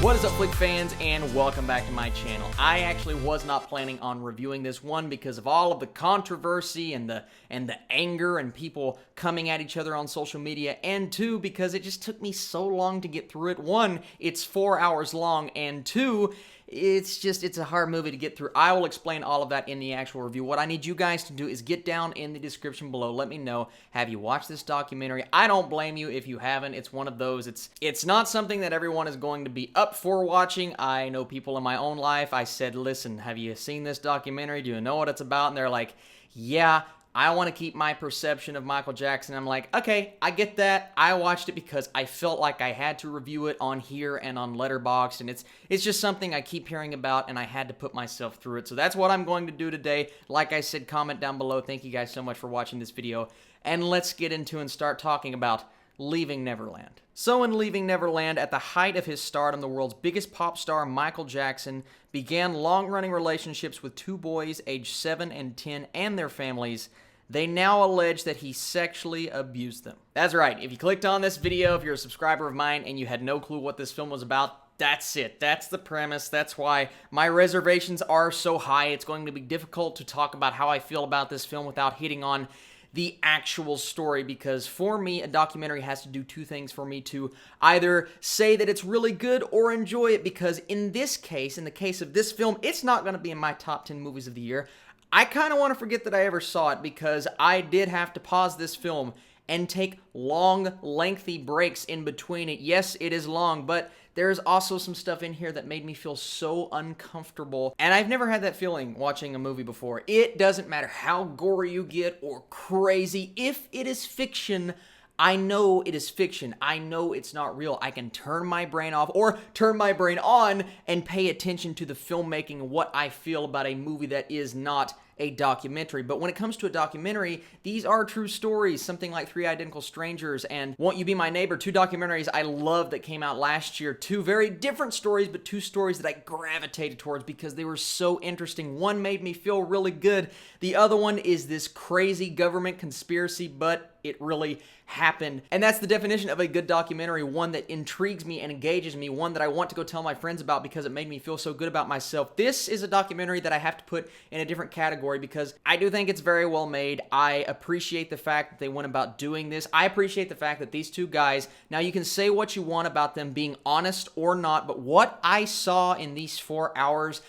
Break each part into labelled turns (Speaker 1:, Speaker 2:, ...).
Speaker 1: What is up, Flick fans, and welcome back to my channel. I actually was not planning on reviewing this one because of all of the controversy and the anger and people coming at each other on social media, and two, because it just took me so long to get through it. One, it's 4 hours long, and two, it's a hard movie to get through. I will explain all of that in the actual review. What I need you guys to do is get down in the description below. Let me know, have you watched this documentary? I don't blame you if you haven't. It's one of those, it's not something that everyone is going to be up for watching. I know people in my own life, I said, listen, have you seen this documentary? Do you know what it's about? And they're like, yeah, I want to keep my perception of Michael Jackson. I'm like, okay, I get that. I watched it because I felt like I had to review it on here and on Letterboxd, and it's just something I keep hearing about, and I had to put myself through it. So that's what I'm going to do today. Like I said, comment down below. Thank you guys so much for watching this video, and let's get into and start talking about Leaving Neverland. So in Leaving Neverland, at the height of his stardom, the world's biggest pop star, Michael Jackson, began long-running relationships with two boys aged 7 and 10 and their families. They now allege that he sexually abused them. That's right, if you clicked on this video, if you're a subscriber of mine and you had no clue what this film was about, that's it. That's the premise. That's why my reservations are so high. It's going to be difficult to talk about how I feel about this film without hitting on the actual story, because for me, a documentary has to do two things for me to either say that it's really good or enjoy it, because in this case, in the case of this film, it's not going to be in my top 10 movies of the year. I kind of want to forget that I ever saw it, because I did have to pause this film and take long, lengthy breaks in between it. Yes, it is long, but there's also some stuff in here that made me feel so uncomfortable, and I've never had that feeling watching a movie before. It doesn't matter how gory you get or crazy. If it is fiction, I know it is fiction. I know it's not real. I can turn my brain off or turn my brain on and pay attention to the filmmaking and what I feel about a movie that is not a documentary. But when it comes to a documentary, these are true stories. Something like Three Identical Strangers and Won't You Be My Neighbor, two documentaries I love that came out last year. Two very different stories, but two stories that I gravitated towards because they were so interesting. One made me feel really good. The other one is this crazy government conspiracy, but it really happened. And that's the definition of a good documentary, one that intrigues me and engages me, one that I want to go tell my friends about because it made me feel so good about myself. This is a documentary that I have to put in a different category because I do think it's very well made. I appreciate the fact that they went about doing this. I appreciate the fact that these two guys, now you can say what you want about them being honest or not, but what I saw in these 4 hours,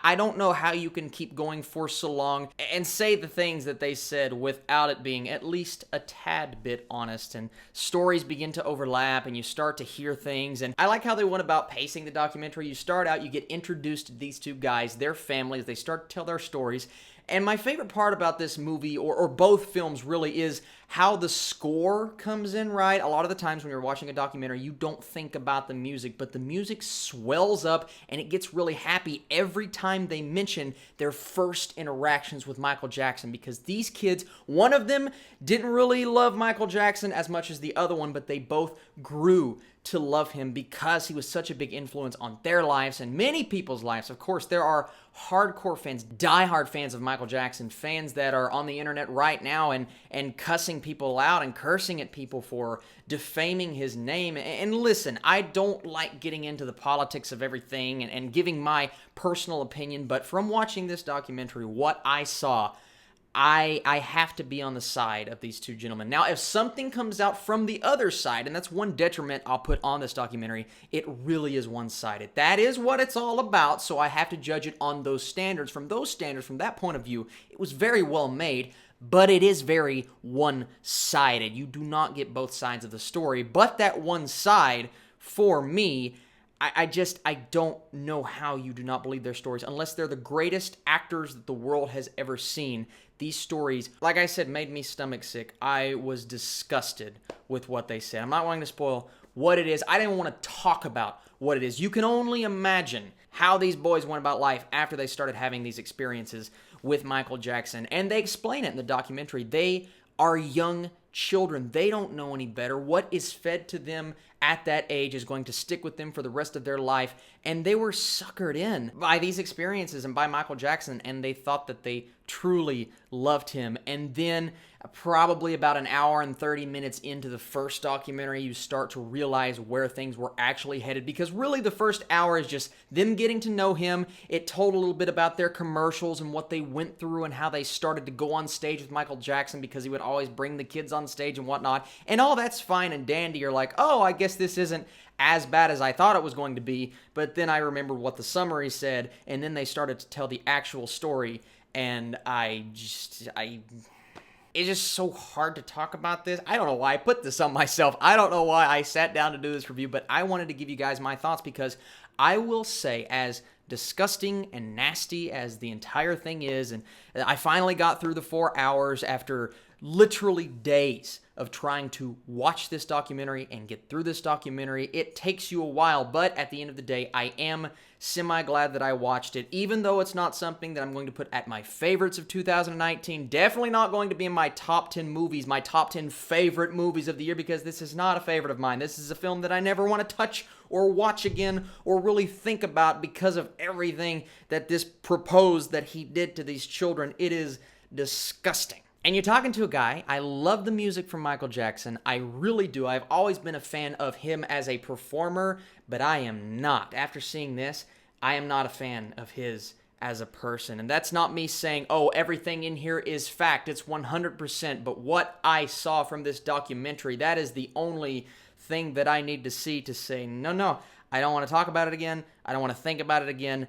Speaker 1: I don't know how you can keep going for so long and say the things that they said without it being at least a tad bit honest, and stories begin to overlap and you start to hear things. And I like how they went about pacing the documentary. You start out, you get introduced to these two guys, their families, they start to tell their stories. And my favorite part about this movie, or both films really, is how the score comes in, right? A lot of the times when you're watching a documentary, you don't think about the music, but the music swells up and it gets really happy every time they mention their first interactions with Michael Jackson, because these kids, one of them didn't really love Michael Jackson as much as the other one, but they both grew to love him because he was such a big influence on their lives and many people's lives. Of course, there are hardcore fans, diehard fans of Michael Jackson, fans that are on the internet right now and cussing people out and cursing at people for defaming his name. And listen, I don't like getting into the politics of everything and giving my personal opinion, but from watching this documentary, what I saw, I have to be on the side of these two gentlemen. Now, if something comes out from the other side, and that's one detriment I'll put on this documentary, it really is one-sided. That is what it's all about, so I have to judge it on those standards. From that point of view, it was very well made, but it is very one-sided. You do not get both sides of the story, but that one side, for me, I don't know how you do not believe their stories unless they're the greatest actors that the world has ever seen. These stories, like I said, made me stomach sick. I was disgusted with what they said. I'm not wanting to spoil what it is. I didn't want to talk about what it is. You can only imagine how these boys went about life after they started having these experiences with Michael Jackson. And they explain it in the documentary. They are young children. They don't know any better. What is fed to them at that age is going to stick with them for the rest of their life. And they were suckered in by these experiences and by Michael Jackson, and they thought that they truly loved him. And then probably about an hour and 30 minutes into the first documentary, you start to realize where things were actually headed, because really the first hour is just them getting to know him. It told a little bit about their commercials and what they went through and how they started to go on stage with Michael Jackson, because he would always bring the kids on stage and whatnot. And all that's fine and dandy. You're like, oh, I guess this isn't as bad as I thought it was going to be. But then I remembered what the summary said, and then they started to tell the actual story, and it's just so hard to talk about this. I don't know why I put this on myself. I don't know why I sat down to do this review, but I wanted to give you guys my thoughts, because I will say, as disgusting and nasty as the entire thing is, and I finally got through the 4 hours after literally days of trying to watch this documentary and get through this documentary. It takes you a while, but at the end of the day, I am semi-glad that I watched it, even though it's not something that I'm going to put at my favorites of 2019. Definitely not going to be in my top 10 movies, my top 10 favorite movies of the year, because this is not a favorite of mine. This is a film that I never want to touch or watch again or really think about, because of everything that this proposed that he did to these children. It is disgusting. And you're talking to a guy, I love the music from Michael Jackson. I really do. I've always been a fan of him as a performer, but I am not. After seeing this, I am not a fan of his as a person. And that's not me saying, oh, everything in here is fact. It's 100%. But what I saw from this documentary, that is the only thing that I need to see to say, no, I don't want to talk about it again. I don't want to think about it again.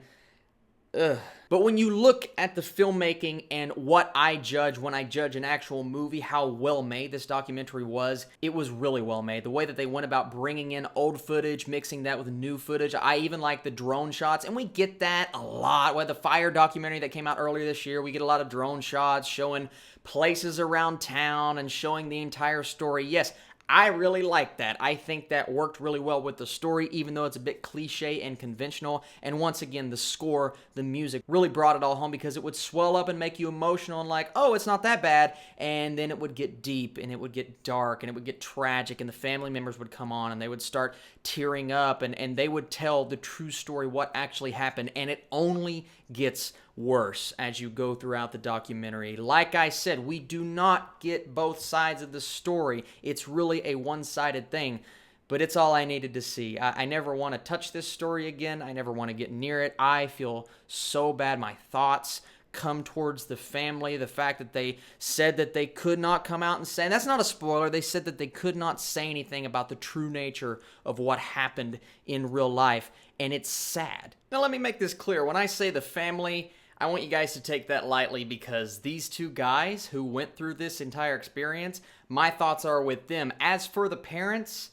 Speaker 1: Ugh. But when you look at the filmmaking and what I judge when I judge an actual movie, how well made this documentary was, it was really well made. The way that they went about bringing in old footage, mixing that with new footage. I even like the drone shots, and we get that a lot. With the fire documentary that came out earlier this year, we get a lot of drone shots showing places around town and showing the entire story. Yes, I really like that. I think that worked really well with the story, even though it's a bit cliche and conventional. And once again, the score, the music, really brought it all home, because it would swell up and make you emotional and like, oh, it's not that bad. And then it would get deep, and it would get dark, and it would get tragic, and the family members would come on, and they would start tearing up, and they would tell the true story, what actually happened. And it only gets worse as you go throughout the documentary. Like I said, we do not get both sides of the story. It's really a one-sided thing, but it's all I needed to see. I never want to touch this story again. I never want to get near it. I feel so bad. My thoughts come towards the family. The fact that they said that they could not come out and say, and that's not a spoiler, they said that they could not say anything about the true nature of what happened in real life, and it's sad. Now let me make this clear. When I say the family, I want you guys to take that lightly, because these two guys who went through this entire experience, my thoughts are with them. As for the parents,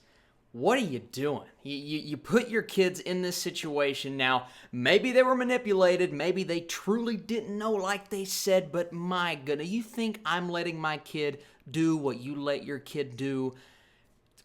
Speaker 1: what are you doing? You put your kids in this situation. Now, maybe they were manipulated. Maybe they truly didn't know like they said, but my goodness, you think I'm letting my kid do what you let your kid do?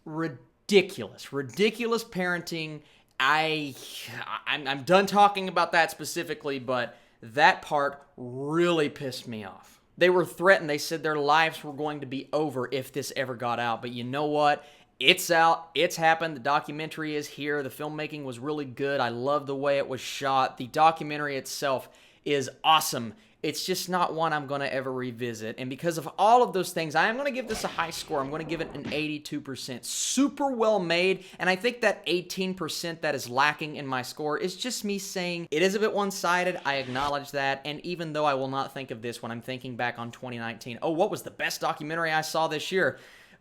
Speaker 1: Ridiculous parenting. I'm done talking about that specifically, but that part really pissed me off. They were threatened. They said their lives were going to be over if this ever got out. But you know what? It's out. It's happened. The documentary is here. The filmmaking was really good. I love the way it was shot. The documentary itself is awesome. It's just not one I'm going to ever revisit. And because of all of those things, I am going to give this a high score. I'm going to give it an 82%. Super well made. And I think that 18% that is lacking in my score is just me saying it is a bit one-sided. I acknowledge that. And even though I will not think of this when I'm thinking back on 2019, oh, what was the best documentary I saw this year?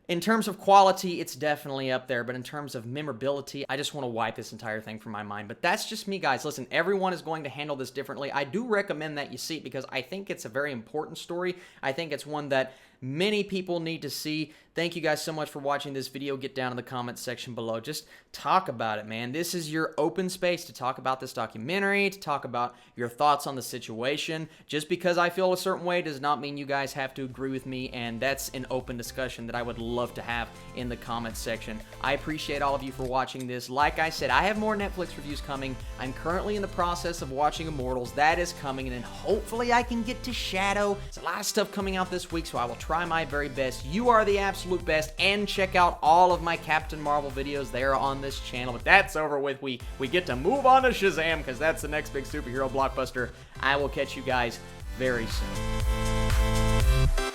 Speaker 1: In terms of quality, it's definitely up there, but in terms of memorability, I just want to wipe this entire thing from my mind. But that's just me, guys. Listen, everyone is going to handle this differently. I do recommend that you see it, because I think it's a very important story. I think it's one that many people need to see. Thank you guys so much for watching this video. Get down in the comments section below. Just talk about it, man. This is your open space to talk about this documentary, to talk about your thoughts on the situation. Just because I feel a certain way does not mean you guys have to agree with me, and that's an open discussion that I would love to have in the comments section. I appreciate all of you for watching this. Like I said, I have more Netflix reviews coming. I'm currently in the process of watching Immortals. That is coming, and then hopefully I can get to Shadow. There's a lot of stuff coming out this week, so I will try my very best. You are the absolute best, and check out all of my Captain Marvel videos. They are on this channel. But that's over with. We get to move on to Shazam, because that's the next big superhero blockbuster. I will catch you guys very soon.